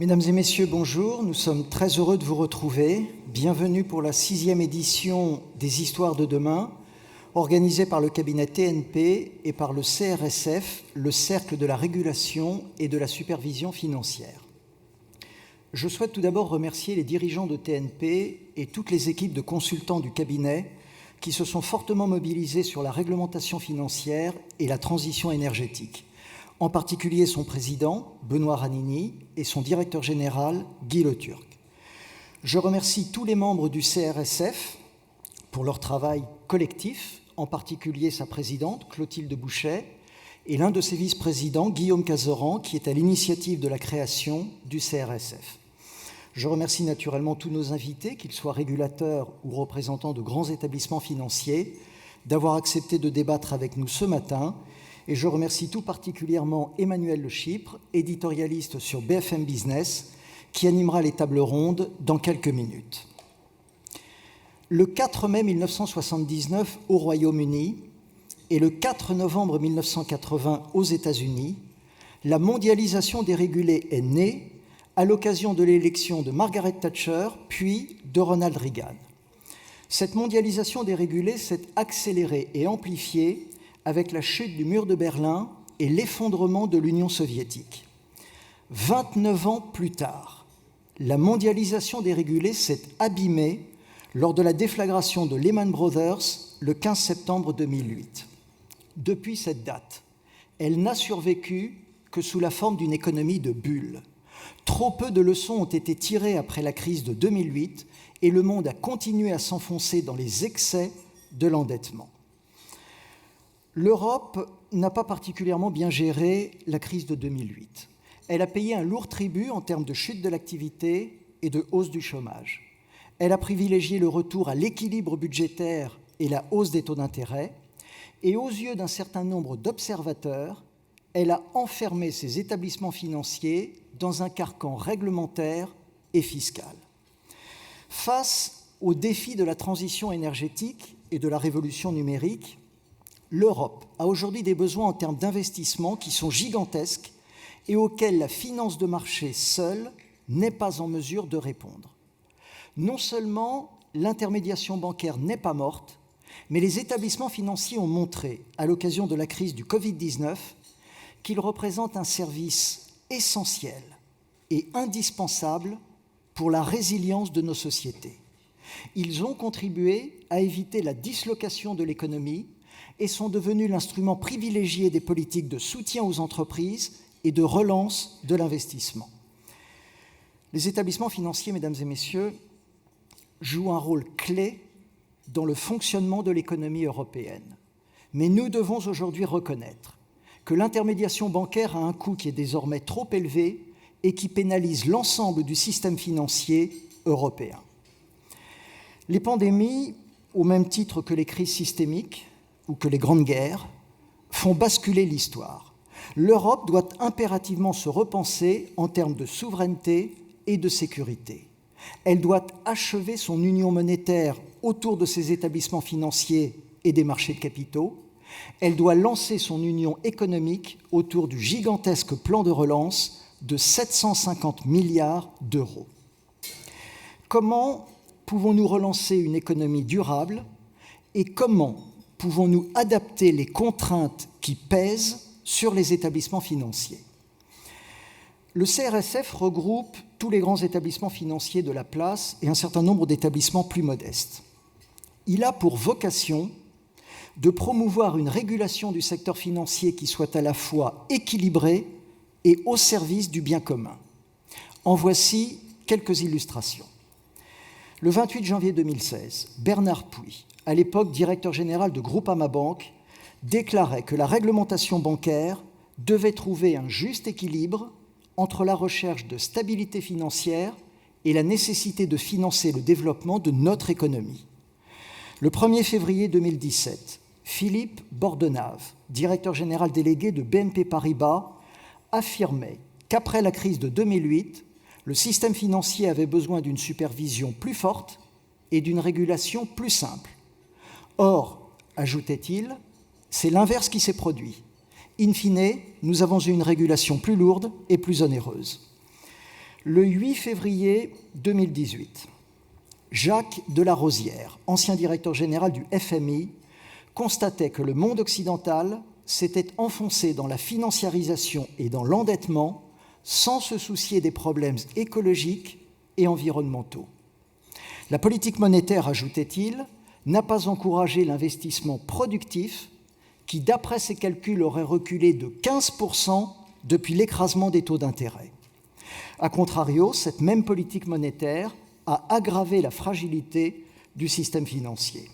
Mesdames et messieurs, bonjour. Nous sommes très heureux de vous retrouver. Bienvenue pour la 6e édition des Histoires de demain, organisée par le cabinet TNP et par le CRSF, le Cercle de la régulation et de la supervision financière. Je souhaite tout d'abord remercier les dirigeants de TNP et toutes les équipes de consultants du cabinet qui se sont fortement mobilisés sur la réglementation financière et la transition énergétique. En particulier son président, Benoît Ranini, et son directeur général, Guy Le Turc. Je remercie tous les membres du CRSF pour leur travail collectif, en particulier sa présidente, Clotilde Bouchet, et l'un de ses vice-présidents, Guillaume Cazeran, qui est à l'initiative de la création du CRSF. Je remercie naturellement tous nos invités, qu'ils soient régulateurs ou représentants de grands établissements financiers, d'avoir accepté de débattre avec nous ce matin. Et je remercie tout particulièrement Emmanuel Le Chypre, éditorialiste sur BFM Business, qui animera les tables rondes dans quelques minutes. Le 4 mai 1979 au Royaume-Uni et le 4 novembre 1980 aux États-Unis, la mondialisation dérégulée est née à l'occasion de l'élection de Margaret Thatcher puis de Ronald Reagan. Cette mondialisation dérégulée s'est accélérée et amplifiée avec la chute du mur de Berlin et l'effondrement de l'Union soviétique. 29 ans plus tard, la mondialisation dérégulée s'est abîmée lors de la déflagration de Lehman Brothers le 15 septembre 2008. Depuis cette date, elle n'a survécu que sous la forme d'une économie de bulles. Trop peu de leçons ont été tirées après la crise de 2008 et le monde a continué à s'enfoncer dans les excès de l'endettement. L'Europe n'a pas particulièrement bien géré la crise de 2008. Elle a payé un lourd tribut en termes de chute de l'activité et de hausse du chômage. Elle a privilégié le retour à l'équilibre budgétaire et la hausse des taux d'intérêt. Et aux yeux d'un certain nombre d'observateurs, elle a enfermé ses établissements financiers dans un carcan réglementaire et fiscal. Face aux défis de la transition énergétique et de la révolution numérique, l'Europe a aujourd'hui des besoins en termes d'investissement qui sont gigantesques et auxquels la finance de marché seule n'est pas en mesure de répondre. Non seulement l'intermédiation bancaire n'est pas morte, mais les établissements financiers ont montré, à l'occasion de la crise du Covid-19, qu'ils représentent un service essentiel et indispensable pour la résilience de nos sociétés. Ils ont contribué à éviter la dislocation de l'économie et sont devenus l'instrument privilégié des politiques de soutien aux entreprises et de relance de l'investissement. Les établissements financiers, mesdames et messieurs, jouent un rôle clé dans le fonctionnement de l'économie européenne. Mais nous devons aujourd'hui reconnaître que l'intermédiation bancaire a un coût qui est désormais trop élevé et qui pénalise l'ensemble du système financier européen. Les pandémies, au même titre que les crises systémiques, ou que les grandes guerres, font basculer l'histoire. L'Europe doit impérativement se repenser en termes de souveraineté et de sécurité. Elle doit achever son union monétaire autour de ses établissements financiers et des marchés de capitaux. Elle doit lancer son union économique autour du gigantesque plan de relance de 750 milliards d'euros. Comment pouvons-nous relancer une économie durable et comment pouvons-nous adapter les contraintes qui pèsent sur les établissements financiers? Le CRSF regroupe tous les grands établissements financiers de la place et un certain nombre d'établissements plus modestes. Il a pour vocation de promouvoir une régulation du secteur financier qui soit à la fois équilibrée et au service du bien commun. En voici quelques illustrations. Le 28 janvier 2016, Bernard Puy, à l'époque directeur général de Groupama Banque, déclarait que la réglementation bancaire devait trouver un juste équilibre entre la recherche de stabilité financière et la nécessité de financer le développement de notre économie. Le 1er février 2017, Philippe Bordenave, directeur général délégué de BNP Paribas, affirmait qu'après la crise de 2008, le système financier avait besoin d'une supervision plus forte et d'une régulation plus simple. Or, ajoutait-il, c'est l'inverse qui s'est produit. In fine, nous avons eu une régulation plus lourde et plus onéreuse. Le 8 février 2018, Jacques Delarosière, ancien directeur général du FMI, constatait que le monde occidental s'était enfoncé dans la financiarisation et dans l'endettement sans se soucier des problèmes écologiques et environnementaux. La politique monétaire, ajoutait-il, n'a pas encouragé l'investissement productif qui, d'après ses calculs, aurait reculé de 15% depuis l'écrasement des taux d'intérêt. A contrario, cette même politique monétaire a aggravé la fragilité du système financier.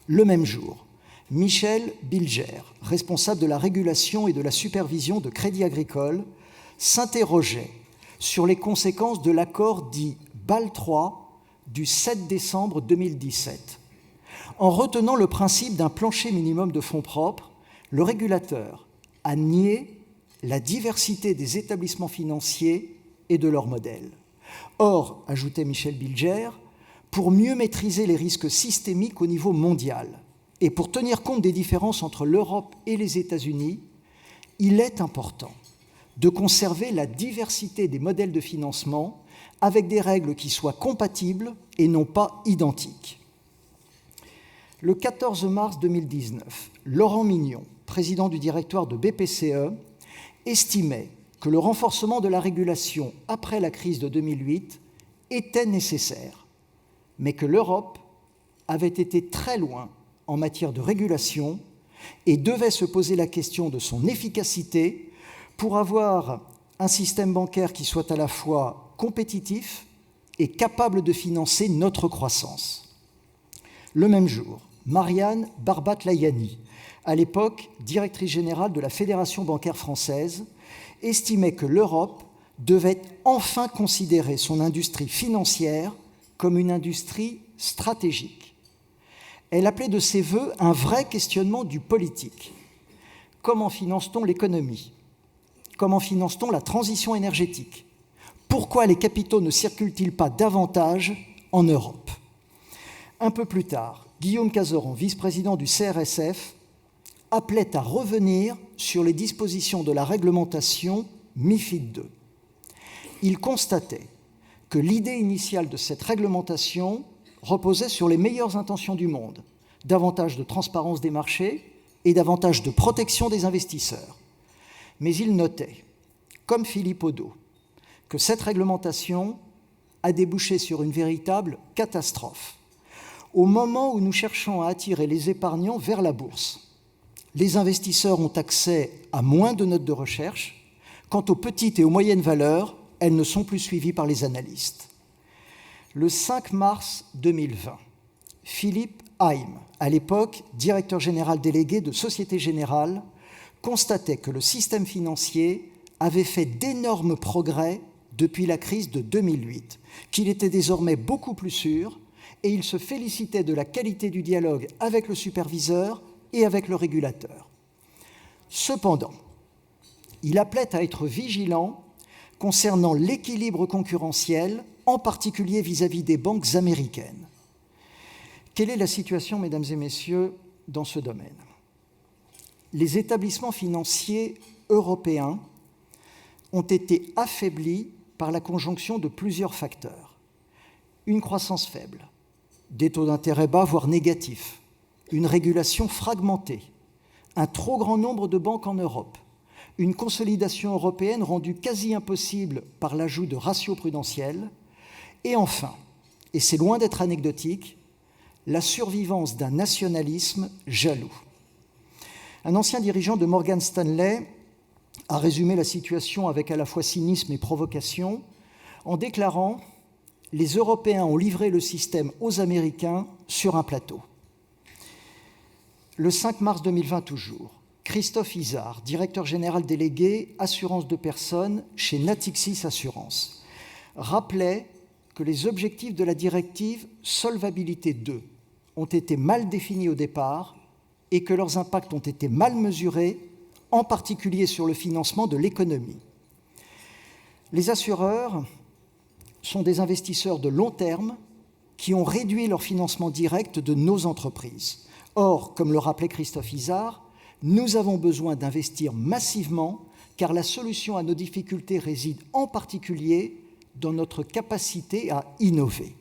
Le même jour, Michel Bilger, responsable de la régulation et de la supervision de Crédit Agricole, s'interrogeait sur les conséquences de l'accord dit Bâle III du 7 décembre 2017. En retenant le principe d'un plancher minimum de fonds propres, le régulateur a nié la diversité des établissements financiers et de leurs modèles. Or, ajoutait Michel Bilger, pour mieux maîtriser les risques systémiques au niveau mondial et pour tenir compte des différences entre l'Europe et les États-Unis, il est important de conserver la diversité des modèles de financement avec des règles qui soient compatibles et non pas identiques. Le 14 mars 2019, Laurent Mignon, président du directoire de BPCE, estimait que le renforcement de la régulation après la crise de 2008 était nécessaire, mais que l'Europe avait été très loin en matière de régulation et devait se poser la question de son efficacité pour avoir un système bancaire qui soit à la fois compétitif et capable de financer notre croissance. Le même jour, Marianne Barbat-Layani, à l'époque directrice générale de la Fédération bancaire française, estimait que l'Europe devait enfin considérer son industrie financière comme une industrie stratégique. Elle appelait de ses vœux un vrai questionnement du politique. Comment finance-t-on l'économie ? Comment finance-t-on la transition énergétique ? Pourquoi les capitaux ne circulent-ils pas davantage en Europe ? Un peu plus tard, Guillaume Cazeron, vice-président du CRSF, appelait à revenir sur les dispositions de la réglementation MiFID II. Il constatait que l'idée initiale de cette réglementation reposait sur les meilleures intentions du monde, davantage de transparence des marchés et davantage de protection des investisseurs. Mais il notait, comme Philippe Odo, que cette réglementation a débouché sur une véritable catastrophe. Au moment où nous cherchons à attirer les épargnants vers la bourse, les investisseurs ont accès à moins de notes de recherche. Quant aux petites et aux moyennes valeurs, elles ne sont plus suivies par les analystes. Le 5 mars 2020, Philippe Haim, à l'époque directeur général délégué de Société Générale, constatait que le système financier avait fait d'énormes progrès depuis la crise de 2008, qu'il était désormais beaucoup plus sûr, et il se félicitait de la qualité du dialogue avec le superviseur et avec le régulateur. Cependant, il appelait à être vigilant concernant l'équilibre concurrentiel, en particulier vis-à-vis des banques américaines. Quelle est la situation, mesdames et messieurs, dans ce domaine ? Les établissements financiers européens ont été affaiblis par la conjonction de plusieurs facteurs. Une croissance faible, des taux d'intérêt bas, voire négatifs, une régulation fragmentée, un trop grand nombre de banques en Europe, une consolidation européenne rendue quasi impossible par l'ajout de ratios prudentiels, et enfin, et c'est loin d'être anecdotique, la survivance d'un nationalisme jaloux. Un ancien dirigeant de Morgan Stanley a résumé la situation avec à la fois cynisme et provocation en déclarant « Les Européens ont livré le système aux Américains sur un plateau ». Le 5 mars 2020 toujours, Christophe Izard, directeur général délégué assurance de personnes chez Natixis Assurance, rappelait que les objectifs de la directive Solvabilité 2 ont été mal définis au départ et que leurs impacts ont été mal mesurés, en particulier sur le financement de l'économie. Les assureurs sont des investisseurs de long terme qui ont réduit leur financement direct de nos entreprises. Or, comme le rappelait Christophe Izard, nous avons besoin d'investir massivement car la solution à nos difficultés réside en particulier dans notre capacité à innover.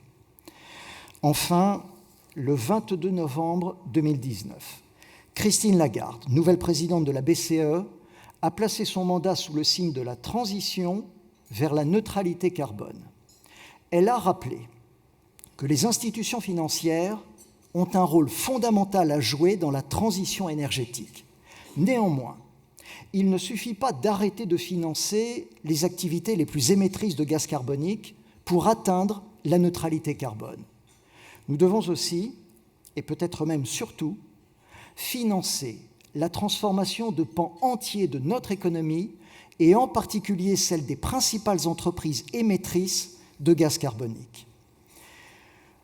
Enfin, le 22 novembre 2019, Christine Lagarde, nouvelle présidente de la BCE, a placé son mandat sous le signe de la transition vers la neutralité carbone. Elle a rappelé que les institutions financières ont un rôle fondamental à jouer dans la transition énergétique. Néanmoins, il ne suffit pas d'arrêter de financer les activités les plus émettrices de gaz carbonique pour atteindre la neutralité carbone. Nous devons aussi, et peut-être même surtout, financer la transformation de pans entiers de notre économie et en particulier celle des principales entreprises émettrices de gaz carbonique.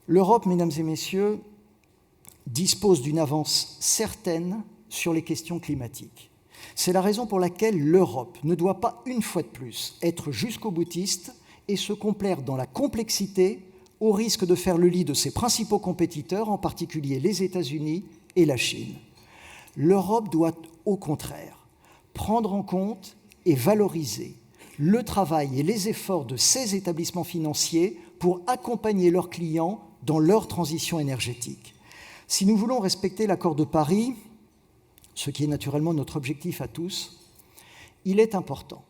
L'Europe, mesdames et messieurs, dispose d'une avance certaine sur les questions climatiques. C'est la raison pour laquelle l'Europe ne doit pas, une fois de plus, être jusqu'au boutiste et se complaire dans la complexité au risque de faire le lit de ses principaux compétiteurs, en particulier les États-Unis et la Chine. L'Europe doit, au contraire, prendre en compte et valoriser le travail et les efforts de ces établissements financiers pour accompagner leurs clients dans leur transition énergétique. Si nous voulons respecter l'accord de Paris, ce qui est naturellement notre objectif à tous, il est important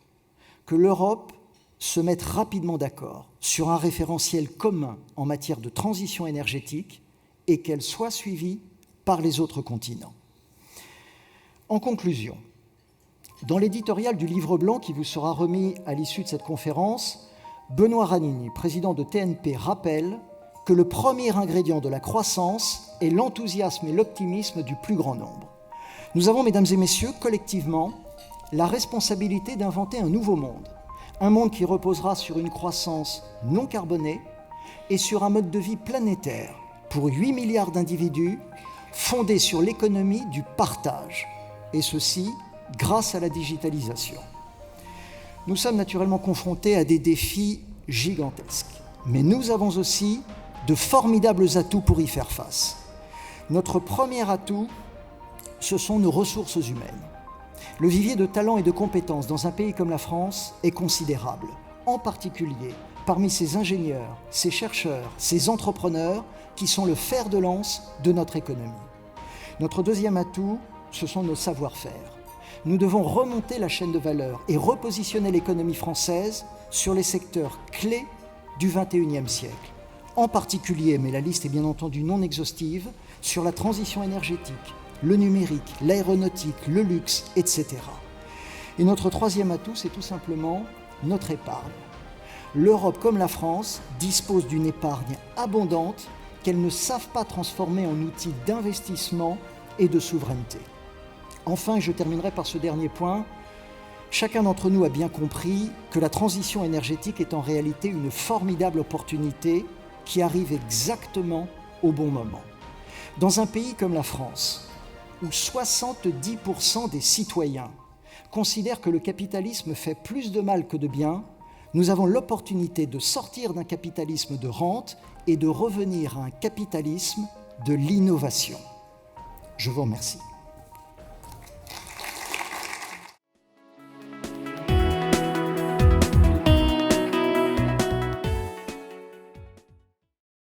que l'Europe se mette rapidement d'accord sur un référentiel commun en matière de transition énergétique et qu'elle soit suivie par les autres continents. En conclusion, dans l'éditorial du livre blanc qui vous sera remis à l'issue de cette conférence, Benoît Ranini, président de TNP, rappelle que le premier ingrédient de la croissance est l'enthousiasme et l'optimisme du plus grand nombre. Nous avons, mesdames et messieurs, collectivement, la responsabilité d'inventer un nouveau monde, un monde qui reposera sur une croissance non carbonée et sur un mode de vie planétaire pour 8 milliards d'individus, fondé sur l'économie du partage, et ceci grâce à la digitalisation. Nous sommes naturellement confrontés à des défis gigantesques, mais nous avons aussi de formidables atouts pour y faire face. Notre premier atout, ce sont nos ressources humaines. Le vivier de talents et de compétences dans un pays comme la France est considérable, en particulier parmi ces ingénieurs, ces chercheurs, ces entrepreneurs qui sont le fer de lance de notre économie. Notre deuxième atout, ce sont nos savoir-faire. Nous devons remonter la chaîne de valeur et repositionner l'économie française sur les secteurs clés du XXIe siècle. En particulier, mais la liste est bien entendu non exhaustive, sur la transition énergétique, le numérique, l'aéronautique, le luxe, etc. Et notre troisième atout, c'est tout simplement notre épargne. L'Europe, comme la France, dispose d'une épargne abondante qu'elles ne savent pas transformer en outil d'investissement et de souveraineté. Enfin, je terminerai par ce dernier point. Chacun d'entre nous a bien compris que la transition énergétique est en réalité une formidable opportunité qui arrive exactement au bon moment. Dans un pays comme la France, où 70% des citoyens considèrent que le capitalisme fait plus de mal que de bien, nous avons l'opportunité de sortir d'un capitalisme de rente et de revenir à un capitalisme de l'innovation. Je vous remercie.